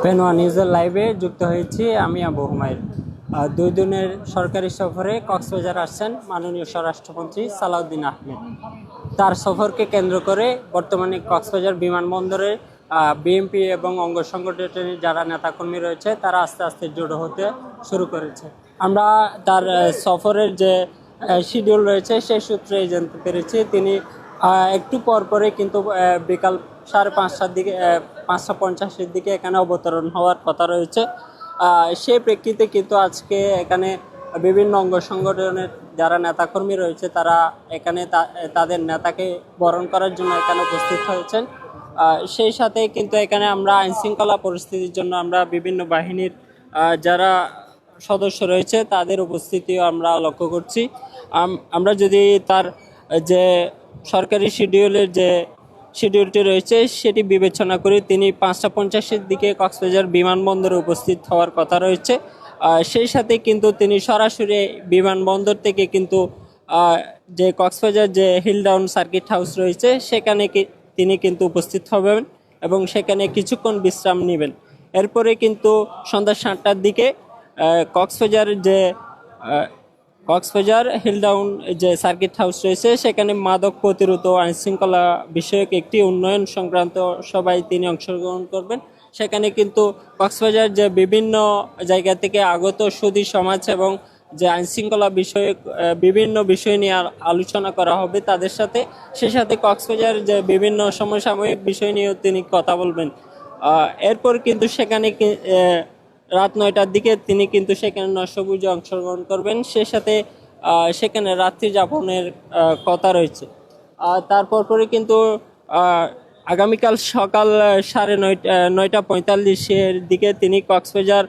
পেনোয়া নিউজের লাইভে যুক্ত হয়েছি আমি আবু হুমায়ুন। 2 দিনের সরকারি সফরে কক্সবাজার আসছেন মাননীয় স্বরাষ্ট্রমন্ত্রী সালাউদ্দিন আহমেদ। তার সফরকে কেন্দ্র করে বর্তমানে কক্সবাজার বিমানবন্দরে বিএনপি এবং অঙ্গ সংগঠনের যারা নেতাকর্মী রয়েছে তারা আস্তে আস্তে জড়ো হতে শুরু করেছে। আমরা তার সফরের যে শিডিউল রয়েছে সেই সূত্রে জানতে পেরেছি তিনি একটু পরে কিন্তু বিকাল 5:30টার দিকে 5:50-এর দিকে এখানে অবতরণ হওয়ার কথা রয়েছে। সেই প্রেক্ষিতে কিন্তু আজকে এখানে বিভিন্ন অঙ্গ সংগঠনের যারা নেতাকর্মী রয়েছে তারা এখানে তাদের নেতাকে বরণ করার জন্য এখানে উপস্থিত হয়েছেন। সেই সাথে কিন্তু এখানে আমরা আইনশৃঙ্খলা পরিস্থিতির জন্য আমরা বিভিন্ন বাহিনীর যারা সদস্য রয়েছে তাদের উপস্থিতিও আমরা লক্ষ্য করছি। আমরা যদি তার যে সরকারি শিডিউলটি রয়েছে সেটি বিবেচনা করে তিনি 5:50-এর দিকে কক্সবাজার বিমানবন্দরে উপস্থিত হওয়ার কথা রয়েছে। সেই সাথে কিন্তু তিনি সরাসরি বিমানবন্দর থেকে কিন্তু যে কক্সবাজার যে হিলডাউন সার্কিট হাউস রয়েছে সেখানে তিনি কিন্তু উপস্থিত হবেন এবং সেখানে কিছুক্ষণ বিশ্রাম নেবেন। এরপরে কিন্তু সন্ধ্যা 7টার দিকে কক্সবাজার হিলডাউন যে সার্কিট হাউস রয়েছে সেখানে মাদক প্রতিরোধ ও আইনশৃঙ্খলা বিষয়ক একটি উন্নয়ন সংক্রান্ত সভায় তিনি অংশগ্রহণ করবেন। সেখানে কিন্তু কক্সবাজার যে বিভিন্ন জায়গা থেকে আগত সুধী সমাজ এবং যে আইনশৃঙ্খলা বিষয়ক বিভিন্ন বিষয় নিয়ে আলোচনা করা হবে তাদের সাথে। সে সাথে কক্সবাজার যে বিভিন্ন সমসাময়িক বিষয় নিয়েও তিনি কথা বলবেন। এরপর কিন্তু সেখানে রাত 9টার দিকে তিনি কিন্তু সেখানে নৈশভোজে অংশগ্রহণ করবেন। সে সাথে সেখানে রাত্রি যাপনের কথা রয়েছে। তারপর পরে কিন্তু আগামীকাল সকাল 9:45-এর দিকে তিনি কক্সবাজার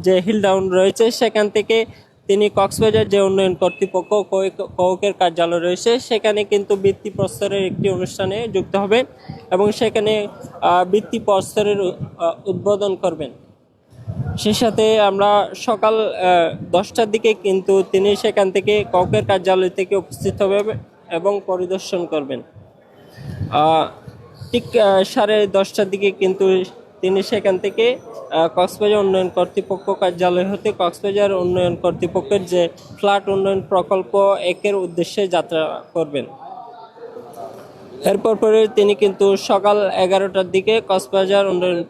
যে হিলডাউন রয়েছে সেখান থেকে তিনি কক্সবাজার যে উন্নয়ন কর্তৃপক্ষ কোকের কার্যালয় রয়েছে সেখানে কিন্তু বৃত্তি প্রস্তরের একটি অনুষ্ঠানে যুক্ত হবেন এবং সেখানে বৃত্তি প্রস্তরের উদ্বোধন করবেন। সেই সাথে আমরা সকাল 10টার দিকে কিন্তু তিনি সেখান থেকে কোকের কার্যালয় থেকে উপস্থিত হবেন এবং পরিদর্শন করবেন। ঠিক 10:30টার দিকে কিন্তু তিনি সেখান থেকে কক্সবাজার উন্নয়ন কর্তৃপক্ষ কার্যালয় হতে কক্সবাজার উন্নয়ন কর্তৃপক্ষের যে ফ্ল্যাট উন্নয়ন প্রকল্প 1-এর উদ্দেশ্যে যাত্রা করবেন। এরপর পরে তিনি কিন্তু সকাল 11টার দিকে কক্সবাজার উন্নয়ন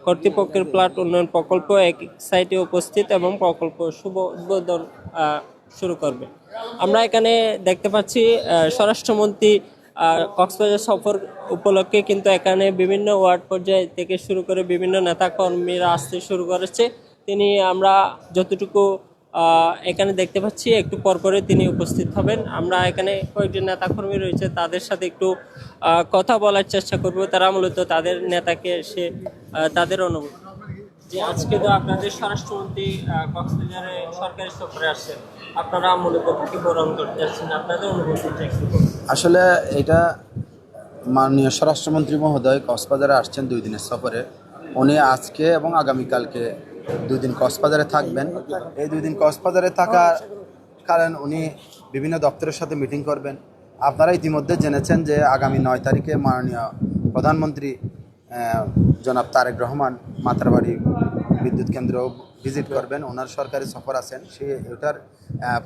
কর্তৃপক্ষের ফ্ল্যাট উন্নয়ন প্রকল্প 1 সাইটে উপস্থিত এবং প্রকল্প শুভ উদ্বোধন শুরু করবে। আমরা এখানে দেখতে পাচ্ছি স্বরাষ্ট্রমন্ত্রী কক্সবাজার সফর উপলক্ষে কিন্তু এখানে বিভিন্ন ওয়ার্ড পর্যায় থেকে শুরু করে বিভিন্ন নেতা কর্মীরা আসতে শুরু করেছে। আমরা যতটুকু এখানে দেখতে পাচ্ছি একটু পরে তিনি উপস্থিত হবেন। আমরা এখানে কয়েকজন নেতাকর্মী রয়েছে তাদের সাথে একটু কথা বলার চেষ্টা করব। তারা মূলত তাদের নেতাকে তাদের অনুভূতি যে আজকে তো আপনাদের স্বরাষ্ট্রমন্ত্রী কক্সবাজারে সরকারি সফরে আসছেন, আপনারা মূলত কি বরণ করতে যাচ্ছেন, আপনাদের অনুভূতিটা একটু। আসলে এটা মাননীয় স্বরাষ্ট্রমন্ত্রী মহোদয় কক্সবাজারে আসছেন 2 দিনের সফরে। উনি আজকে এবং আগামীকালকে 2 দিন কক্সবাজারে থাকবেন। এই 2 দিন কক্সবাজারে থাকার কারণ উনি বিভিন্ন দপ্তরের সাথে মিটিং করবেন। আপনারা ইতিমধ্যে জেনেছেন যে আগামী 9 তারিখে মাননীয় প্রধানমন্ত্রী জনাব তারেক রহমান মাতারবাড়ি বিদ্যুৎ কেন্দ্র ভিজিট করবেন। ওনার সরকারি সফর আছেন, ওটার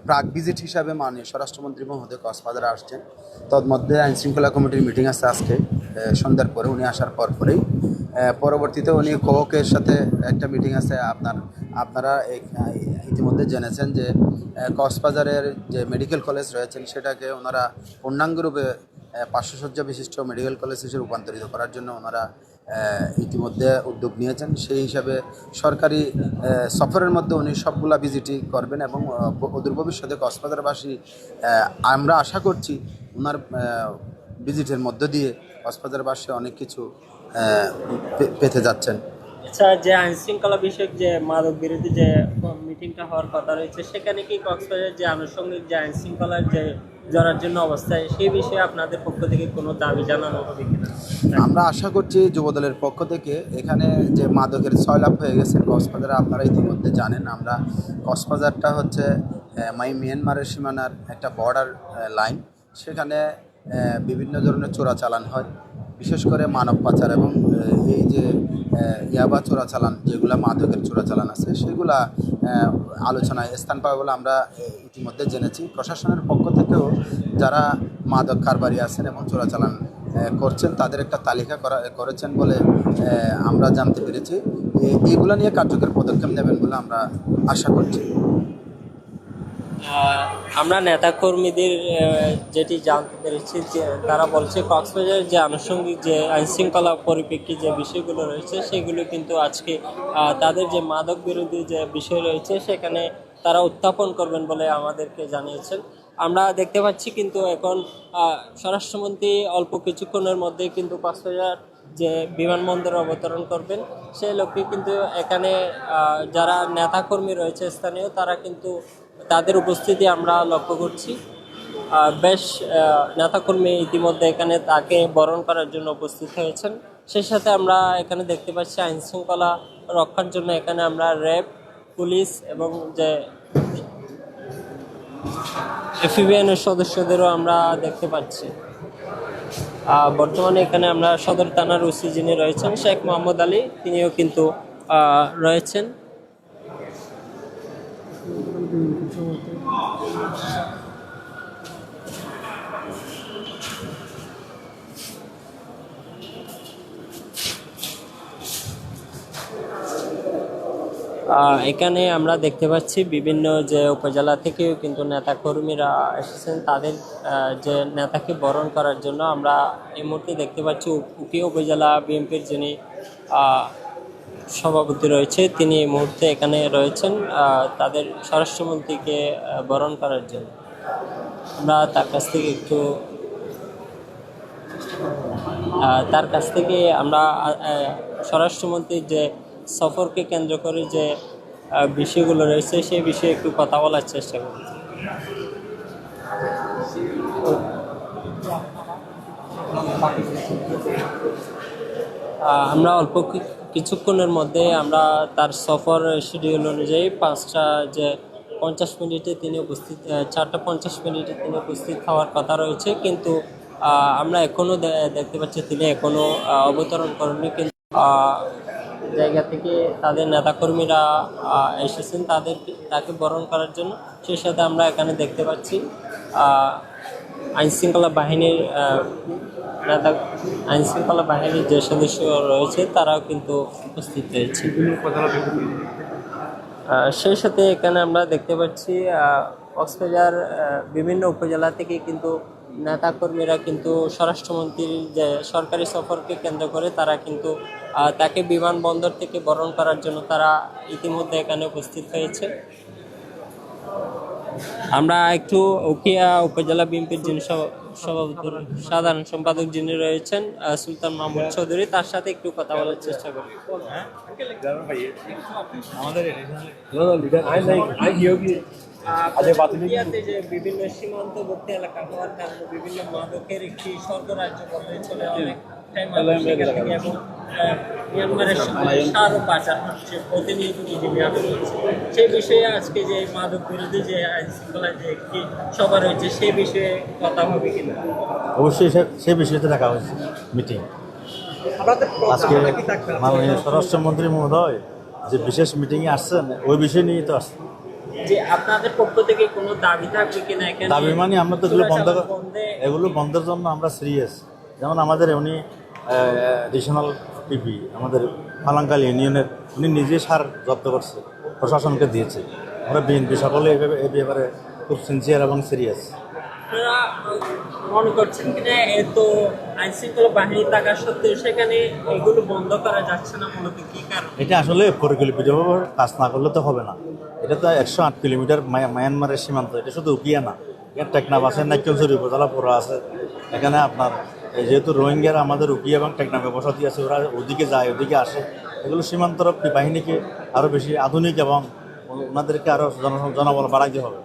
প্রাক ভিজিট হিসাবে মাননীয় স্বরাষ্ট্রমন্ত্রী মহোদয় কক্সবাজারে আসছেন। তন্মধ্যে আইনশৃঙ্খলা কমিটির মিটিং আছে আজকে সন্ধ্যার পরে। উনি আসার পরেই পরবর্তীতে উনি কোকের সাথে একটা মিটিং আছে। আপনারা ইতিমধ্যে জেনেছেন যে কক্সবাজারের যে মেডিকেল কলেজ রয়েছেন সেটাকে ওনারা পূর্ণাঙ্গরূপে 500 শয্যা বিশিষ্ট মেডিকেল কলেজ হিসেবে রূপান্তরিত করার জন্য ওনারা ইতিমধ্যে উদ্যোগ নিয়েছেন। সেই হিসাবে সরকারি সফরের মধ্যে উনি সবগুলা ভিজিটই করবেন এবং অদূর ভবিষ্যতে কক্সবাজারবাসী আমরা আশা করছি ওনার ভিজিটের মধ্য দিয়ে কক্সবাজারবাসী অনেক কিছু পেতে যাচ্ছেন। আচ্ছা, যে আইনশৃঙ্খলা বিষয়ক যে মাদক বিরোধী যে মিটিংটা হওয়ার কথা রয়েছে সেখানে কি কক্সবাজার যে আনুষঙ্গিক যে আইনশৃঙ্খলার যে জড়ার জন্য অবস্থায় সেই বিষয়ে আপনাদের পক্ষ থেকে কোনো দাবি জানানো হবে কিনা? আমরা আশা করছি যুবদলের পক্ষ থেকে এখানে যে মাদকের সয়লাভ হয়ে গেছে কক্সবাজারে, আপনারা ইতিমধ্যে জানেন। আমরা কক্সবাজারটা হচ্ছে মিয়ানমারের সীমানার একটা বর্ডার লাইন। সেখানে বিভিন্ন ধরনের চোরাচালান হয়। বিশেষ করে মানব পাচার এবং এই যে ইয়াবা চোরাচালান, যেগুলা মাদকের চোরাচালান আছে, সেগুলা আলোচনায় স্থান পাবে বলে আমরা ইতিমধ্যে জেনেছি। প্রশাসনের পক্ষ থেকেও যারা মাদক কারবারি আছেন এবং চোরাচালান করছেন তাদের একটা তালিকা করেছেন বলে আমরা জানতে পেরেছি। এইগুলো নিয়ে কার্যকর পদক্ষেপ নেবেন বলে আমরা আশা করছি। আমরা নেতাকর্মীদের যেটি জানতে পেরেছি যে তারা বলছে কক্সবাজারের যে আনুষঙ্গিক যে আইনশৃঙ্খলা পরিপ্রেক্ষী যে বিষয়গুলো রয়েছে সেগুলো কিন্তু আজকে তাদের যে মাদক বিরোধী যে বিষয় রয়েছে সেখানে তারা উত্থাপন করবেন বলে আমাদেরকে জানিয়েছেন। আমরা দেখতে পাচ্ছি কিন্তু এখন স্বরাষ্ট্রমন্ত্রী অল্প কিছুক্ষণের মধ্যে কিন্তু কক্সবাজার যে বিমানবন্দরে অবতরণ করবেন, সেই লোককে কিন্তু এখানে যারা নেতাকর্মী রয়েছে স্থানীয় তারা কিন্তু তাদের উপস্থিতি আমরা লক্ষ্য করছি। বেশ নেতাকর্মী ইতিমধ্যে এখানে তাকে বরণ করার জন্য উপস্থিত হয়েছেন। সেই সাথে আমরা এখানে দেখতে পাচ্ছি আইন শৃঙ্খলা রক্ষার জন্য এখানে আমরা র্যাব, পুলিশ এবং যে এফবিআইয়ের সদস্যদেরও আমরা দেখতে পাচ্ছি। বর্তমানে এখানে আমরা সদর থানার ওসি যিনি রয়েছেন শেখ মোহাম্মদ আলী, তিনিও কিন্তু রয়েছেন। এখানে আমরা দেখতে পাচ্ছি বিভিন্ন যে উপজেলা থেকেও কিন্তু নেতাকর্মীরা এসেছেন তাদের যে নেতাকে বরণ করার জন্য। আমরা এই মুহূর্তে দেখতে পাচ্ছি উকিয়া উপজেলা বিএনপির যিনি সভাপতি রয়েছে তিনি এই মুহূর্তে এখানে রয়েছেন তাদের স্বরাষ্ট্রমন্ত্রীকে বরণ করার জন্য। আমরা তার কাছ থেকে আমরা স্বরাষ্ট্রমন্ত্রীর যে সফরকে কেন্দ্র করে যে বিষয়গুলো রয়েছে সেই বিষয়ে একটু কথা বলার চেষ্টা করি। আমরা অল্প কিছুক্ষণের মধ্যে আমরা তার সফর শিডিউল অনুযায়ী 5:50 তিনি উপস্থিত, 4:50 তিনি উপস্থিত হওয়ার কথা রয়েছে, কিন্তু আমরা এখনও দেখতে পাচ্ছি তিনি এখনও অবতরণ করেননি। কিন্তু জায়গা থেকে তাদের নেতাকর্মীরা এসেছেন তাকে বরণ করার জন্য। সেই সাথে আমরা এখানে দেখতে পাচ্ছি আইনশৃঙ্খলা বাহিনীর যে সদস্য রয়েছে তারাও কিন্তু উপস্থিত রয়েছে। সেই সাথে এখানে আমরা দেখতে পাচ্ছি কক্সবাজার বিভিন্ন উপজেলা থেকে কিন্তু নেতাকর্মীরা কিন্তু স্বরাষ্ট্রমন্ত্রীর যে সরকারি সফরকে কেন্দ্র করে তারা কিন্তু তাকে বিমানবন্দর থেকে বরণ করার জন্য তারা ইতিমধ্যে এখানে উপস্থিত হয়েছে। আমরা একটু উকিয়া উপজেলা বিএনপির যিনি সভাপতি সাধারণ সম্পাদক যিনি রয়েছেন সুলতান মাহমুদ চৌধুরী, তার সাথে একটু কথা বলার চেষ্টা করি। উকিয়াতে যে বিভিন্ন সীমান্তবর্তী এলাকা হওয়ার কারণে বিভিন্ন মাদকের একটি স্বর্গরাজ্য বলতে চলে অনেক টাইম এবং মিয়ানমারের সারও পাচার হচ্ছে প্রতিনিয়ত সেই বিষয়ে আজকে যে মাদক বিরোধী যে আইন শৃঙ্খলা যে একটি সভা রয়েছে সেই বিষয়ে কথা হবে কিনা? অবশ্যই সেই বিষয়তে রাখা হয়েছে মিটিং। আজকে মাননীয় স্বরাষ্ট্রমন্ত্রী মহোদয় যে বিশেষ মিটিংয়ে আসছেন ওই বিষয় নিয়েই তো আসছেন। যে আপনাদের পক্ষ থেকে কোনো দাবি থাকবে কিনা? দাবি মানে আমরা তো এগুলো বন্ধের জন্য আমরা সিরিয়াস। যেমন আমাদের উনি এডিশনাল পিপি আমাদের ফালাঙ্কাল ইউনিয়নের উনি নিজে সার জব্দ করছে, প্রশাসনকে দিয়েছে। আমরা বিএনপি সকলে এই ব্যাপারে খুব সিনসিয়ার এবং সিরিয়াস। আপনারা মনে করছেন কিনা এত আইন শৃঙ্খলা বাহিনী থাকা সত্ত্বেও সেখানে এগুলো বন্ধ করা যাচ্ছে না, মূলত কি কারণ? এটা আসলে পরিকল্পিতভাবে কাজ না করলে তো হবে না। এটা তো 108 কিলোমিটার মায়ানমারের সীমান্ত। এটা শুধু উকিয়া না, এখানে টেকনাফ আছে, নাইক্যমছড়ি উপজেলা পুরো আছে। এখানে আপনার যেহেতু রোহিঙ্গারা আমাদের উকিয়া এবং টেকনাফে বসতি আছে, ওরা ওদিকে যায় ওদিকে আসে। এগুলো সীমান্তরক্ষী বাহিনীকে আরও বেশি আধুনিক এবং ওনাদেরকে আরও জনবল বাড়াইতে হবে,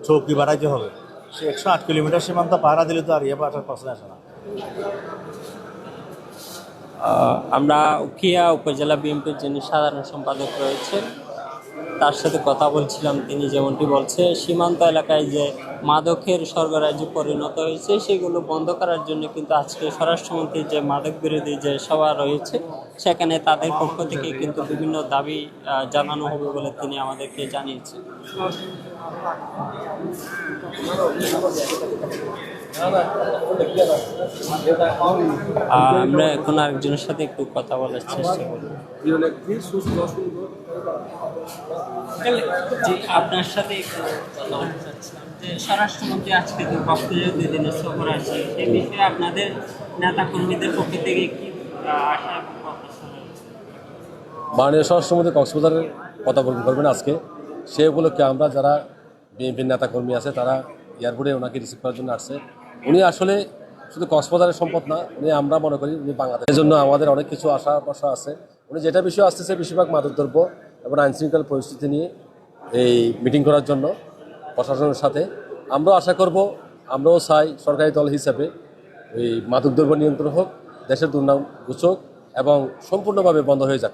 চৌকি বাড়াইতে হবে। সে 108 কিলোমিটার সীমান্ত পাহারা দিলে তো আর ইয়ে আসার প্রশ্ন আসে না। আমরা উকিয়া উপজেলা বিএনপির যিনি সাধারণ সম্পাদক রয়েছেন তার সাথে কথা বলছিলাম, তিনি যেমনটি বলছে সীমান্ত এলাকায় যে মাদকের স্বর্গরাজ্যে পরিণত হয়েছে সেগুলো বন্ধ করার জন্য কিন্তু আজকে স্বরাষ্ট্রমন্ত্রীর যে মাদক বিরোধী যে সভা রয়েছে সেখানে তাদের পক্ষ থেকে কিন্তু বিভিন্ন দাবি জানানো হবে বলে তিনি আমাদেরকে জানিয়েছেন। আমরা এখন আরেকজনের সাথে একটু কথা বলার চেষ্টা করব। জি, আপনার সাথে একটু কথা বলতে চাচ্ছিলাম যে স্বরাষ্ট্রমন্ত্রী আজকে তো কক্সবাজার 2 দিনের সফর আছে, সেই বিষয়ে আপনাদের নেতা কর্মীদের পক্ষ থেকে কি আশা এবং প্রত্যাশা রয়েছে? মাননীয় স্বরাষ্ট্রমন্ত্রী কক্সবাজারের পদার্পণ করবেন আজকে। সে উপলক্ষে আমরা যারা বিএনপির নেতাকর্মী আছে তারা এয়ারপোর্টে ওনাকে রিসিভ করার জন্য আসছে। উনি আসলে শুধু কক্সবাজারের সম্পদ না, উনি আমরা মনে করি উনি বাংলাদেশের জন্য আমাদের অনেক কিছু আশা ভরসা আছে। উনি যেটা বিষয় আসতেছে বেশিরভাগ মাদকদ্রব্য এবং আইনশৃঙ্খলা পরিস্থিতি নিয়ে এই মিটিং করার জন্য প্রশাসনের সাথে। আমরাও আশা করব, আমরাও চাই সরকারি দল হিসেবে এই মাদকদ্রব্য নিয়ন্ত্রণ হোক, দেশের দুর্নাম ঘুচুক এবং সম্পূর্ণভাবে বন্ধ হয়ে যাক।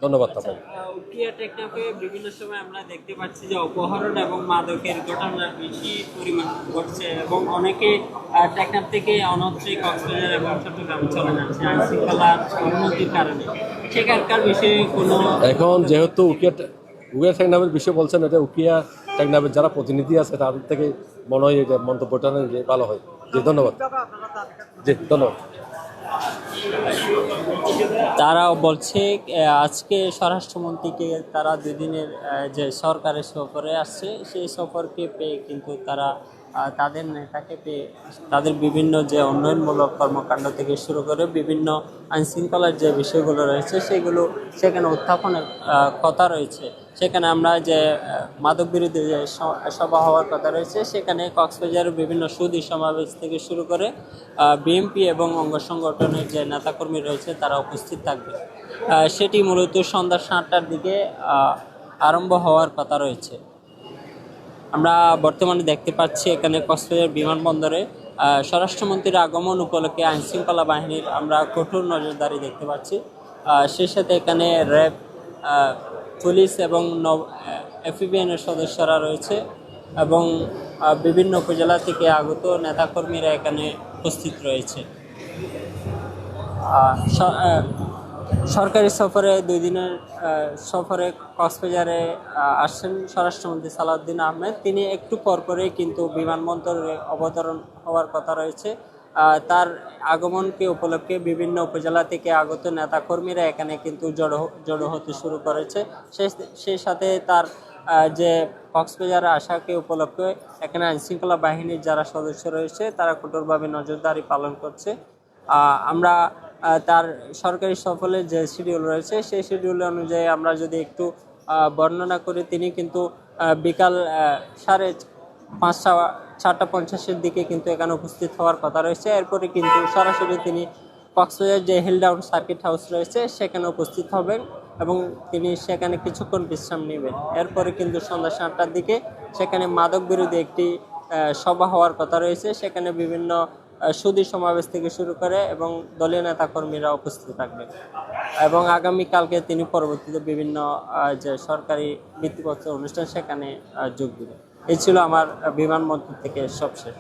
ধন্যবাদ আপনাকে। উকিয়া টেকনাফে বিভিন্ন সময় আমরা দেখতে পাচ্ছি যে অপহরণ এবং মাদকের ঘটনা বেশি পরিমাণ ঘটছে এবং অনেকে টেকনাফ থেকে অন্যত্র কক্সবাজার এবং চট্টগ্রাম চলে যাচ্ছে আইনশৃঙ্খলার উন্নতির কারণে। সেখানকার বিষয়ে কোনো এখন যেহেতু উকিয়া টেকনাফের বিষয় বলছেন, এটা উকিয়া টেকনাফের যারা প্রতিনিধি আছে তাদের থেকে মনে হয় এটা মন্তব্যটা নিলে ভালো হয়। জি ধন্যবাদ। জি ধন্যবাদ। তারাও বলছে আজকে স্বরাষ্ট্রমন্ত্রীকে তারা 2 দিনের যে সরকারের সফরে আসছে সেই সফরকে পেয়ে কিন্তু তারা তাদের নেতাকে পেয়ে তাদের বিভিন্ন যে উন্নয়নমূলক কর্মকাণ্ড থেকে শুরু করে বিভিন্ন আইনশৃঙ্খলার যে বিষয়গুলো রয়েছে সেগুলো সেখানে উত্থাপনের কথা রয়েছে। সেখানে আমরা যে মাদক বিরোধী যে সভা হওয়ার কথা রয়েছে সেখানে কক্সবাজারের বিভিন্ন সুধী সমাবেশ থেকে শুরু করে বিএনপি এবং অঙ্গ সংগঠনের যে নেতাকর্মী রয়েছে তারা উপস্থিত থাকবে। সেটি মূলত সন্ধ্যা 7টার দিকে আরম্ভ হওয়ার কথা রয়েছে। আমরা বর্তমানে দেখতে পাচ্ছি এখানে কক্সবাজার বিমানবন্দরে স্বরাষ্ট্রমন্ত্রীর আগমন উপলক্ষে আইনশৃঙ্খলা বাহিনীর আমরা কঠোর নজরদারি দেখতে পাচ্ছি। সেই সাথে এখানে র্যাব, পুলিশ এবং এফবিএনের সদস্যরা রয়েছে এবং বিভিন্ন উপজেলা থেকে আগত নেতাকর্মীরা এখানে উপস্থিত রয়েছে। সরকারি সফরে 2 দিনের সফরে কক্সবাজারে আসছেন স্বরাষ্ট্রমন্ত্রী সালাউদ্দিন আহমেদ। তিনি একটু পরপরেই কিন্তু বিমানবন্দরে অবতরণ হওয়ার কথা রয়েছে। তার আগমনকে উপলক্ষে বিভিন্ন উপজেলা থেকে আগত নেতাকর্মীরা এখানে কিন্তু জড়ো হতে শুরু করেছে। সেই সাথে তার যে কক্সবাজারে আসাকে উপলক্ষে এখানে আইনশৃঙ্খলা বাহিনীর যারা সদস্য রয়েছে তারা কঠোরভাবে নজরদারি পালন করছে। আমরা তার সরকারি সফরের যে শিডিউল রয়েছে সেই শিডিউল অনুযায়ী আমরা যদি একটু বর্ণনা করি, তিনি কিন্তু বিকাল 4:50 দিকে কিন্তু এখানে উপস্থিত হওয়ার কথা রয়েছে। এরপরে কিন্তু সরাসরি তিনি কক্সবাজার যে হিল ডাউন সার্কিট হাউস রয়েছে সেখানে উপস্থিত হবেন এবং তিনি সেখানে কিছুক্ষণ বিশ্রাম নেবেন। এরপরে কিন্তু সন্ধ্যা 7টার দিকে সেখানে মাদক বিরোধী একটি সভা হওয়ার কথা রয়েছে। সেখানে বিভিন্ন সুধী সমাবেশ থেকে শুরু করে এবং দলীয় নেতাকর্মীরা উপস্থিত থাকবেন এবং আগামীকালকে তিনি পরবর্তীতে বিভিন্ন যে সরকারি ভিত্তিপত্র অনুষ্ঠান সেখানে যোগ দেবেন। এই ছিল আমার বিমানবন্দর থেকে সবশেষ।